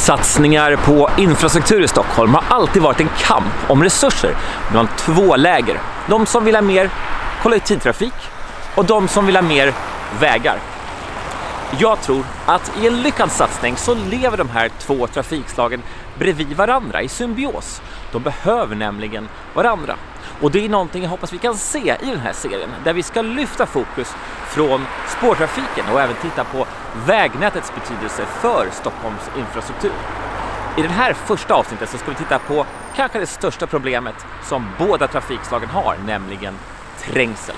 Satsningar på infrastruktur i Stockholm har alltid varit en kamp om resurser mellan två läger. De som vill ha mer kollektivtrafik och de som vill ha mer vägar. Jag tror att i en lyckad satsning så lever de här två trafikslagen bredvid varandra i symbios. De behöver nämligen varandra. Och det är någonting jag hoppas vi kan se i den här serien, där vi ska lyfta fokus från spårtrafiken och även titta på vägnätets betydelse för Stockholms infrastruktur. I den här första avsnittet så ska vi titta på kanske det största problemet som båda trafikslagen har, nämligen trängsel.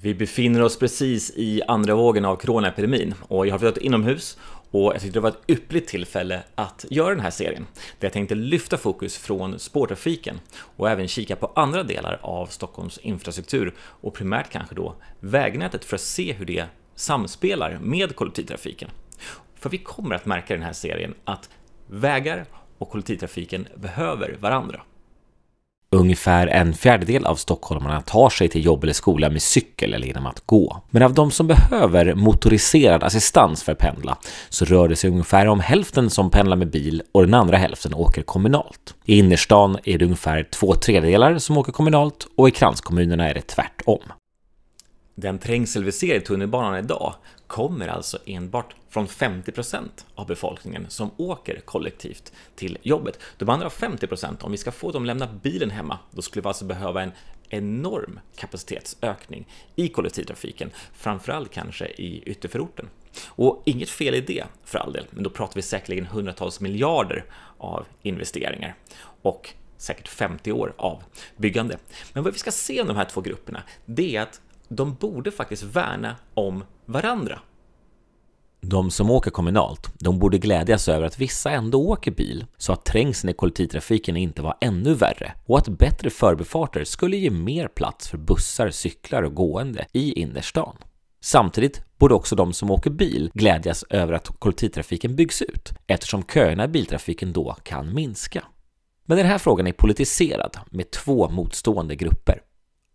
Vi befinner oss precis i andra vågen av coronaepidemin och jag har flyttat inomhus och jag tyckte det var ett ypperligt tillfälle att göra den här serien. Där jag tänkte lyfta fokus från spårtrafiken och även kika på andra delar av Stockholms infrastruktur och primärt kanske då vägnätet för att se hur det samspelar med kollektivtrafiken. För vi kommer att märka i den här serien att vägar och kollektivtrafiken behöver varandra. Ungefär en fjärdedel av stockholmarna tar sig till jobb eller skola med cykel eller genom att gå. Men av de som behöver motoriserad assistans för att pendla så rör det sig ungefär om hälften som pendlar med bil och den andra hälften åker kommunalt. I innerstan är det ungefär 2/3 som åker kommunalt och i kranskommunerna är det tvärtom. Den trängsel vi ser i tunnelbanan idag kommer alltså enbart från 50% av befolkningen som åker kollektivt till jobbet. De andra 50%, om vi ska få dem lämna bilen hemma, då skulle vi alltså behöva en enorm kapacitetsökning i kollektivtrafiken, framförallt kanske i ytterförorten. Och inget fel i det för all del, men då pratar vi säkerligen hundratals miljarder av investeringar och säkert 50 år av byggande. Men vad vi ska se om de här två grupperna, det är att de borde faktiskt värna om varandra. De som åker kommunalt, de borde glädjas över att vissa ändå åker bil så att trängseln i kollektivtrafiken inte var ännu värre och att bättre förbifarter skulle ge mer plats för bussar, cyklar och gående i innerstan. Samtidigt borde också de som åker bil glädjas över att kollektivtrafiken byggs ut eftersom köerna i biltrafiken då kan minska. Men den här frågan är politiserad med två motstående grupper.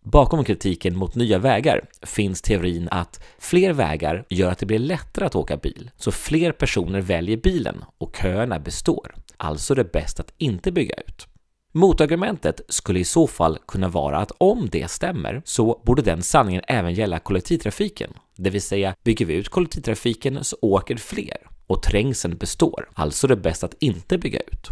Bakom kritiken mot nya vägar finns teorin att fler vägar gör att det blir lättare att åka bil, så fler personer väljer bilen och köerna består. Alltså är det bäst att inte bygga ut. Motargumentet skulle i så fall kunna vara att om det stämmer så borde den sanningen även gälla kollektivtrafiken. Det vill säga, bygger vi ut kollektivtrafiken så åker fler och trängseln består. Alltså är det bäst att inte bygga ut.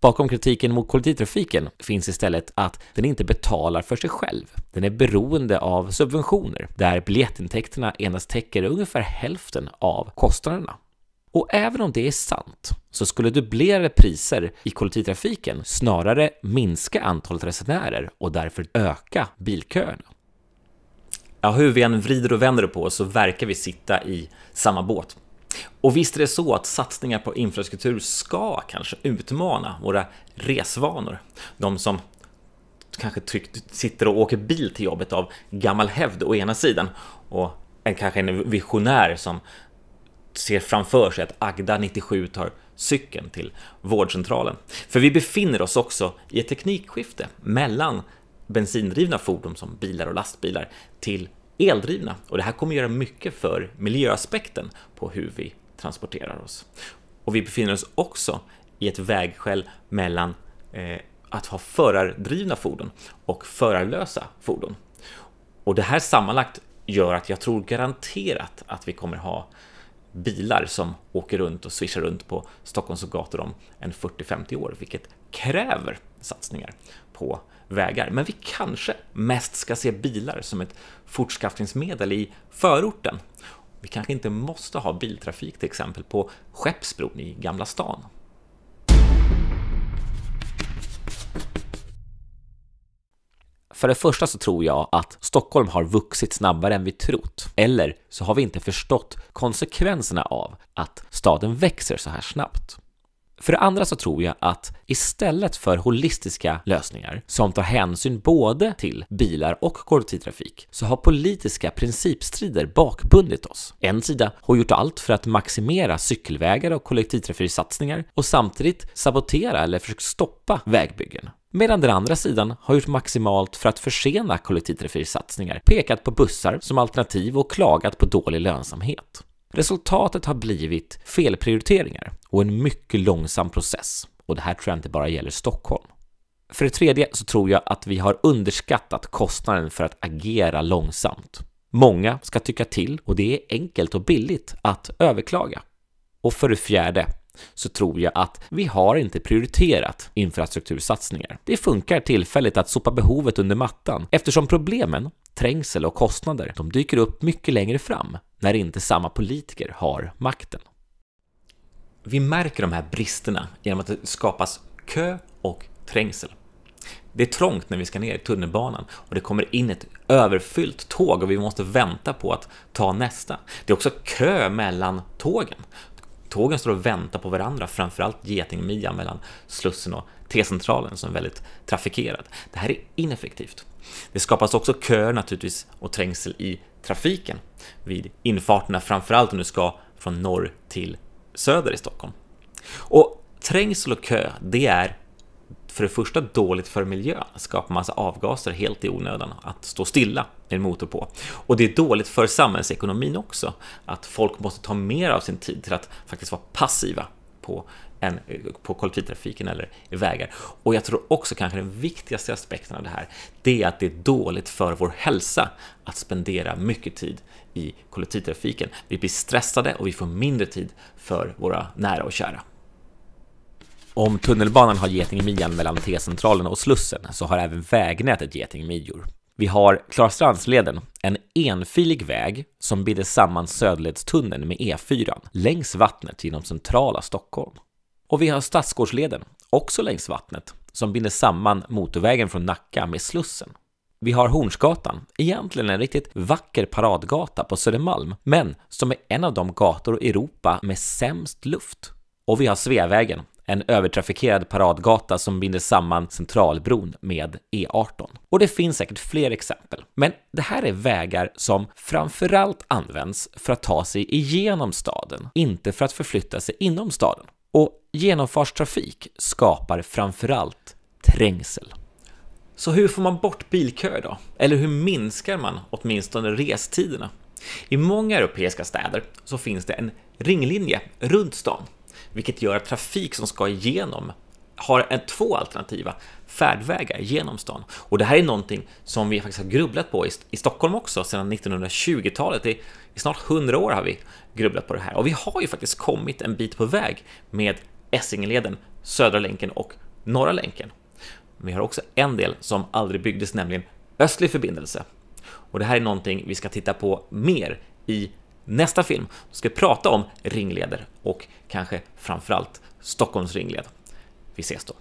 Bakom kritiken mot kollektivtrafiken finns istället att den inte betalar för sig själv. Den är beroende av subventioner där biljettintäkterna endast täcker ungefär hälften av kostnaderna. Och även om det är sant så skulle dubblerade priser i kollektivtrafiken snarare minska antalet resenärer och därför öka bilköerna. Ja, hur vi än vrider och vänder på så verkar vi sitta i samma båt. Och visst är det så att satsningar på infrastruktur ska kanske utmana våra resvanor. De som kanske sitter och åker bil till jobbet av gammal hävd å ena sidan och kanske en visionär som ser framför sig att Agda 97 tar cykeln till vårdcentralen. För vi befinner oss också i ett teknikskifte mellan bensindrivna fordon som bilar och lastbilar till eldrivna, och det här kommer göra mycket för miljöaspekten på hur vi transporterar oss. Och vi befinner oss också i ett vägskäl mellan att ha förardrivna fordon och förarlösa fordon. Och det här sammanlagt gör att jag tror garanterat att vi kommer ha bilar som åker runt och swishar runt på Stockholms gator om en 40-50 år, vilket kräver satsningar på vägar. Men vi kanske mest ska se bilar som ett fortskaffningsmedel i förorten. Vi kanske inte måste ha biltrafik till exempel på Skeppsbron i Gamla stan. För det första så tror jag att Stockholm har vuxit snabbare än vi trott. Eller så har vi inte förstått konsekvenserna av att staden växer så här snabbt. För det andra så tror jag att istället för holistiska lösningar som tar hänsyn både till bilar och kollektivtrafik så har politiska principstrider bakbundit oss. En sida har gjort allt för att maximera cykelvägar och kollektivtrafiksatsningar och samtidigt sabotera eller försöka stoppa vägbyggen. Medan den andra sidan har gjort maximalt för att försena kollektivtrafiksatsningar, pekat på bussar som alternativ och klagat på dålig lönsamhet. Resultatet har blivit felprioriteringar och en mycket långsam process. Och det här tror jag inte bara gäller Stockholm. För det tredje så tror jag att vi har underskattat kostnaden för att agera långsamt. Många ska tycka till och det är enkelt och billigt att överklaga. Och för det fjärde så tror jag att vi har inte prioriterat infrastruktursatsningar. Det funkar tillfälligt att sopa behovet under mattan eftersom problemen, trängsel och kostnader, de dyker upp mycket längre fram när inte samma politiker har makten. Vi märker de här bristerna genom att det skapas kö och trängsel. Det är trångt när vi ska ner i tunnelbanan och det kommer in ett överfyllt tåg och vi måste vänta på att ta nästa. Det är också kö mellan tågen. Tågen står och väntar på varandra, framförallt Getingmidjan mellan Slussen och T-centralen som är väldigt trafikerad. Det här är ineffektivt. Det skapas också köer naturligtvis och trängsel i trafiken vid infarterna, framförallt om du ska från norr till söder i Stockholm. Och trängsel och kö, det är för det första dåligt för miljön, skapar massa avgaser helt i onödan, att stå stilla med en motor på. Och det är dåligt för samhällsekonomin också, att folk måste ta mer av sin tid till att faktiskt vara passiva på kollektivtrafiken eller i vägar. Och jag tror också kanske den viktigaste aspekten av det här, det är att det är dåligt för vår hälsa att spendera mycket tid i kollektivtrafiken. Vi blir stressade och vi får mindre tid för våra nära och kära. Om tunnelbanan har getingmidjan mellan T-centralen och Slussen så har även vägnätet getingmidjor. Vi har Klarastrandsleden, en enfilig väg som binder samman Söderledstunneln med E4 längs vattnet genom centrala Stockholm. Och vi har Stadsgårdsleden, också längs vattnet, som binder samman motorvägen från Nacka med Slussen. Vi har Hornsgatan, egentligen en riktigt vacker paradgata på Södermalm, men som är en av de gator i Europa med sämst luft. Och vi har Sveavägen, en övertrafikerad paradgata som binder samman Centralbron med E18. Och det finns säkert fler exempel. Men det här är vägar som framförallt används för att ta sig igenom staden, inte för att förflytta sig inom staden. Och genomfartstrafik skapar framförallt trängsel. Så hur får man bort bilköer då? Eller hur minskar man åtminstone restiderna? I många europeiska städer så finns det en ringlinje runt stan, vilket gör att trafik som ska igenom har två alternativa färdvägar genom stan. Och det här är någonting som vi faktiskt har grubblat på i Stockholm också sedan 1920-talet. I snart 100 år har vi grubblat på det här. Och vi har ju faktiskt kommit en bit på väg med Essingeleden, Södra länken och Norra länken. Men vi har också en del som aldrig byggdes, nämligen östlig förbindelse. Och det här är någonting vi ska titta på mer i nästa film. Vi ska prata om ringleder och kanske framförallt Stockholms ringled. Vi ses då.